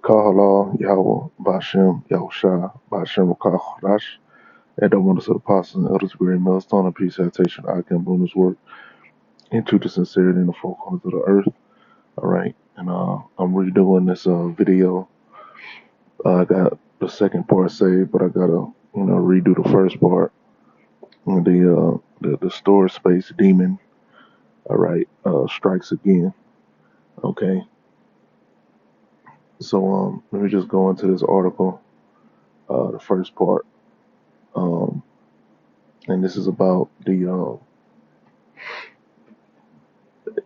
Kahala Yahweh Bashem Yahusha Bashem Kahorash. And I want to apostles and elders, great millstone and peace, citation, I can boom this work into the sincerity in the four corners of the earth. All right. And I'm redoing this video. I got the second part saved, but I gotta, redo the first part. And the storage space demon, all right, strikes again. Okay. So let me just go into this article, the first part. Um and this is about it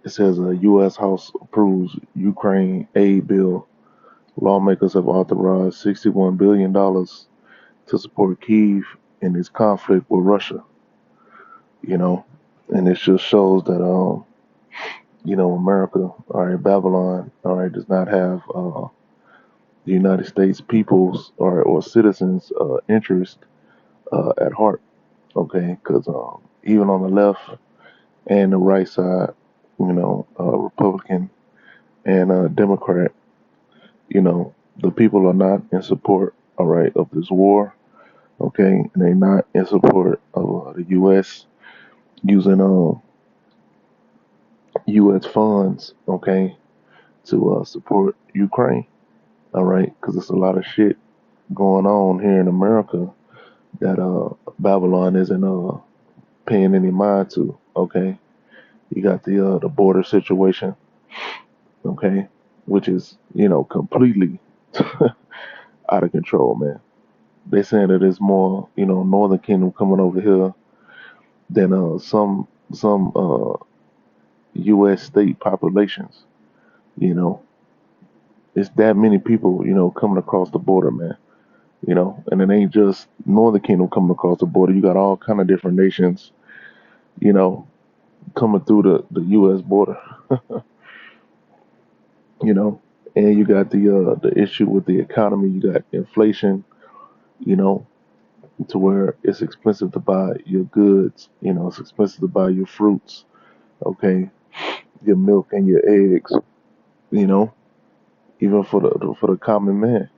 says a U.S. House approves Ukraine aid bill. Lawmakers have authorized $61 billion to support Kyiv in its conflict with Russia. You know, and it just shows that America, all right, Babylon, all right, does not have the United States people's or citizens' interest at heart. Okay, because even on the left and the right side, Republican and Democrat, the people are not in support, all right, of this war, okay, and they're not in support of the U.S. using U.S. funds, okay, to support Ukraine, all right, because there's a lot of shit going on here in America that Babylon isn't paying any mind to, okay. You got the border situation, okay, which is completely out of control, man. They saying that there's more, Northern Kingdom coming over here than some U.S. state populations. You know, it's that many people, coming across the border, man. And it ain't just Northern Kingdom coming across the border. You got all kind of different nations, you know, coming through the U.S. border. you know, and you got the issue with the economy. You got inflation, you know, to where it's expensive to buy your goods. It's expensive to buy your fruits. Okay, your milk and your eggs. You know, even for the common man.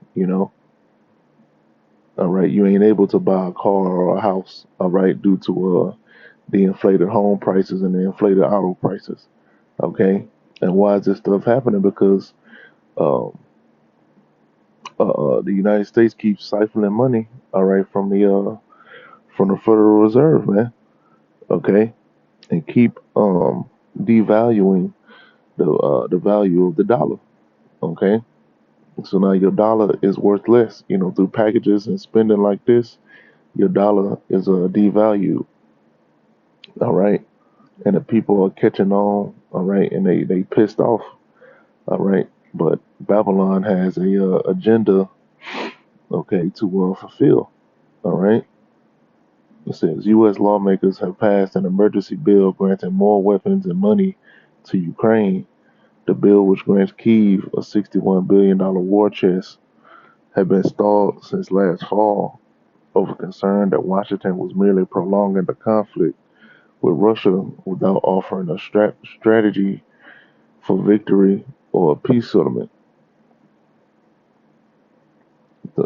All right, you ain't able to buy a car or a house. All right, due to the inflated home prices and the inflated auto prices. Okay, and why is this stuff happening? Because um, the United States keeps siphoning money. All right, from the Federal Reserve, man. Okay, and keep devaluing the value of the dollar. Okay, so now your dollar is worth less. Through packages and spending like this, your dollar is devalued. All right, and the people are catching on. All right, and they pissed off. All right, but Babylon has a agenda. Okay, to fulfill. All right. It says U.S. lawmakers have passed an emergency bill granting more weapons and money to Ukraine. The bill, which grants Kyiv a $61 billion war chest, had been stalled since last fall over concern that Washington was merely prolonging the conflict with Russia without offering a strategy for victory or a peace settlement.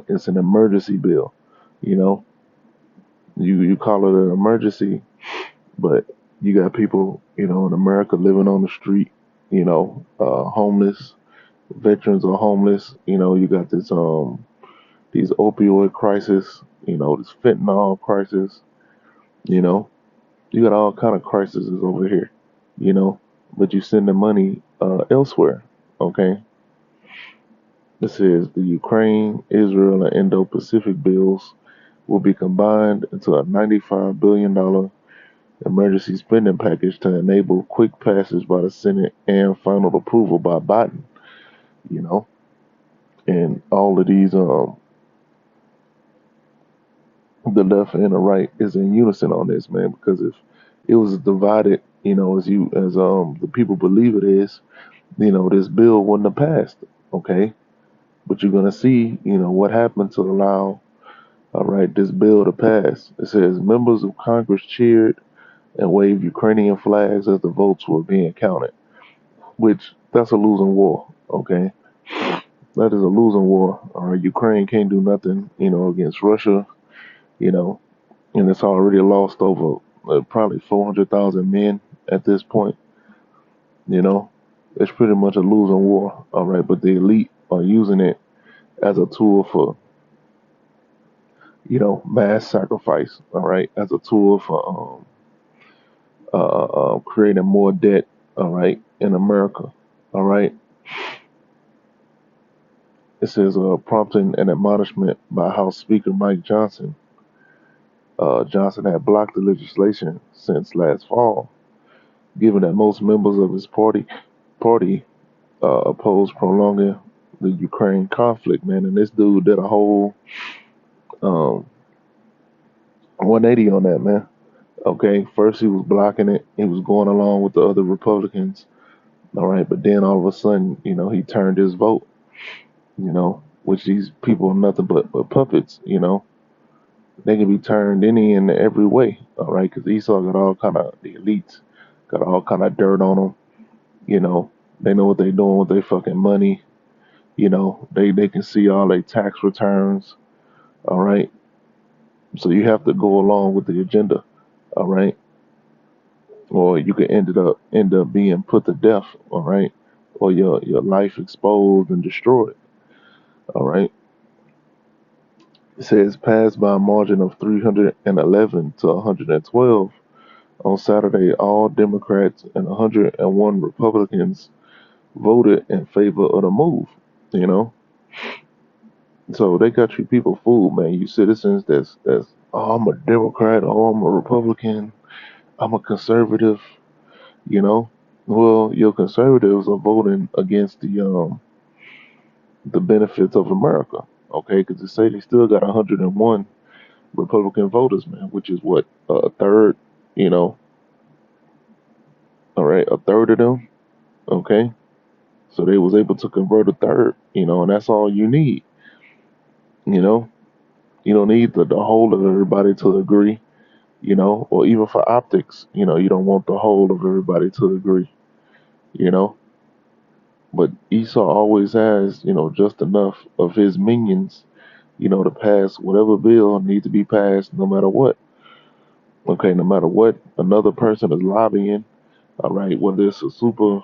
It's an emergency bill. You know, you call it an emergency, but you got people, in America living on the street, homeless. Veterans are homeless. You got this these opioid crisis. This fentanyl crisis. You know, you got all kind of crises over here. You know, but you send the money elsewhere. Okay. It says the Ukraine, Israel, and Indo-Pacific bills will be combined into a $95 billion emergency spending package to enable quick passage by the Senate and final approval by Biden. You know, and all of these, the left and the right is in unison on this, man. Because if it was divided, as the people believe it is, this bill wouldn't have passed. Okay, but you're gonna see, what happened to allow, all right, this bill to pass. It says members of Congress cheered and waved Ukrainian flags as the votes were being counted, which that's a losing war. Okay, That is a losing war. All right, Ukraine can't do nothing, against Russia, you know, and it's already lost over probably 400,000 men at this point. You know, it's pretty much a losing war. All right, but the elite are using it as a tool for, mass sacrifice. All right, as a tool for creating more debt. All right, in America. All right, it says prompting an admonishment by House Speaker Mike Johnson. Johnson had blocked the legislation since last fall, given that most members of his party oppose prolonging the Ukraine conflict. Man, and this dude did a whole um, 180 on that, man. Okay, first he was blocking it. He was going along with the other Republicans. All right, but then all of a sudden, he turned his vote. Which these people are nothing but puppets. They can be turned any and every way. All right, because Esau got all kind of the elites got all kind of dirt on them. You know, they know what they're doing with their fucking money. They can see all their tax returns. All right, so you have to go along with the agenda. All right, or you could end up being put to death. All right, or your life exposed and destroyed. All right. It says passed by a margin of 311 to 112 on Saturday. All Democrats and 101 Republicans voted in favor of the move. You know, so they got you people fooled, man. You citizens that's oh, I'm a Democrat, oh, I'm a Republican, I'm a conservative. You know, well, your conservatives are voting against the benefits of America. Okay, because they say they still got 101 Republican voters, man, which is what a third. You know, all right, a third of them. Okay, so they was able to convert a third. And that's all you need. You know, you don't need the whole of everybody to agree. Or even for optics, you don't want the whole of everybody to agree. You know, but Esau always has, just enough of his minions, to pass whatever bill needs to be passed, no matter what. Okay, no matter what another person is lobbying. All right, whether it's a super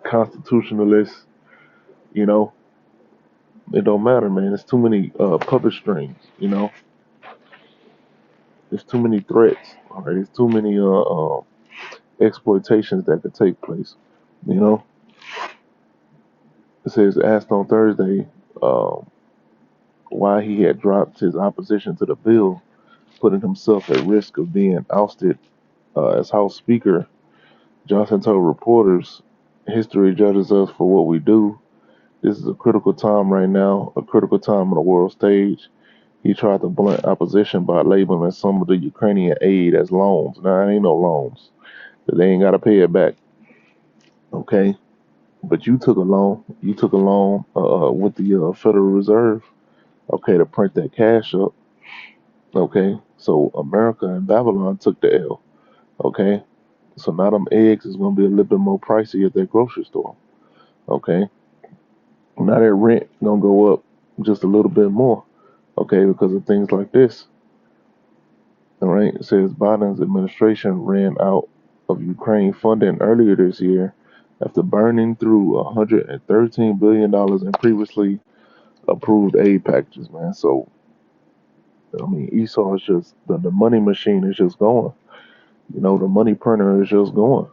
constitutionalist, you know, it don't matter, man. It's too many puppet strings. There's too many threats. All right, there's too many exploitations that could take place. You know, it says asked on Thursday why he had dropped his opposition to the bill, putting himself at risk of being ousted as House Speaker. Johnson told reporters, "History judges us for what we do. This is a critical time right now, a critical time on the world stage." He tried to blunt opposition by labeling some of the Ukrainian aid as loans. Now, it ain't no loans. They ain't got to pay it back. Okay? But you took a loan. You took a loan with the Federal Reserve, okay, to print that cash up. Okay? So America and Babylon took the L. Okay? So now them eggs is going to be a little bit more pricey at that grocery store. Okay? Now that rent going to go up just a little bit more. Okay? Because of things like this. All right, it says Biden's administration ran out of Ukraine funding earlier this year after burning through $113 billion in previously approved aid packages, man. So, I mean, Esau is just, the money machine is just going. The money printer is just going.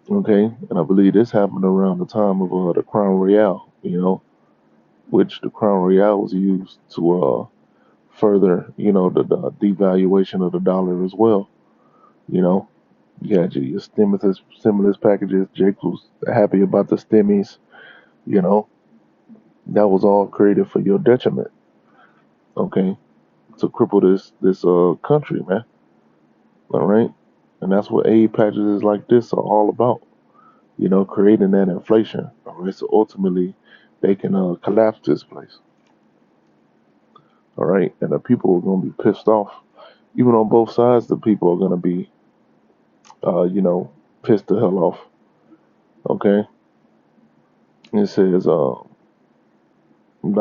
Okay, and I believe this happened around the time of the Crown Royale, which the Crown Royale was used to further, the devaluation of the dollar as well, you know. You had your stimulus packages. Jake was happy about the stimmies. You know, that was all created for your detriment. Okay, to cripple this country, man. All right, and that's what aid packages like this are all about. Creating that inflation. All right, so ultimately they can collapse this place. All right, and the people are gonna be pissed off. Even on both sides, the people are gonna be, pissed the hell off. Okay, It says the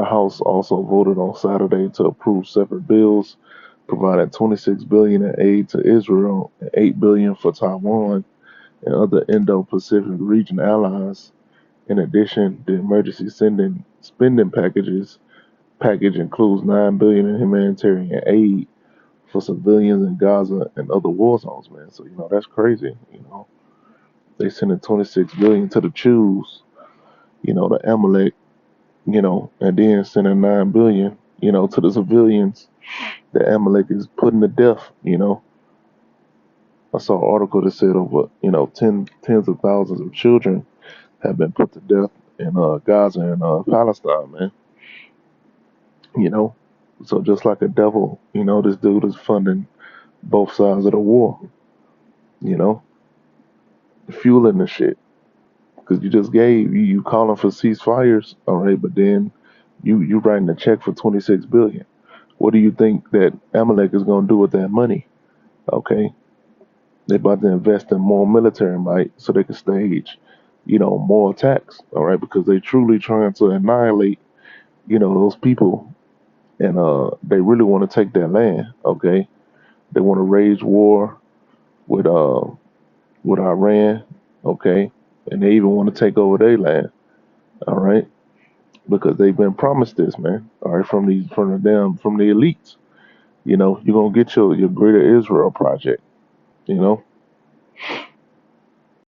House also voted on Saturday to approve separate bills, providing 26 billion in aid to Israel and 8 billion for Taiwan and other Indo-Pacific region allies. In addition, the emergency spending package includes 9 billion in humanitarian aid for civilians in Gaza and other war zones, man. So that's crazy. They sending 26 billion to the Jews, the Amalek, and then sending 9 billion, to the civilians that Amalek is putting to death. I saw an article that said over, tens of thousands of children have been put to death in Gaza and Palestine, man. You know, so just like a devil, this dude is funding both sides of the war. You know, fueling the shit because you calling for ceasefires, all right, but then you writing a check for 26 billion. What do you think that Amalek is gonna do with that money? Okay, they're about to invest in more military might so they can stage, more attacks, all right, because they truly trying to annihilate, those people, and they really want to take their land. Okay, they want to wage war with Iran. Okay, and they even want to take over their land. All right, because they've been promised this, man. All right, from the elites. You're gonna get your Greater Israel project. You know,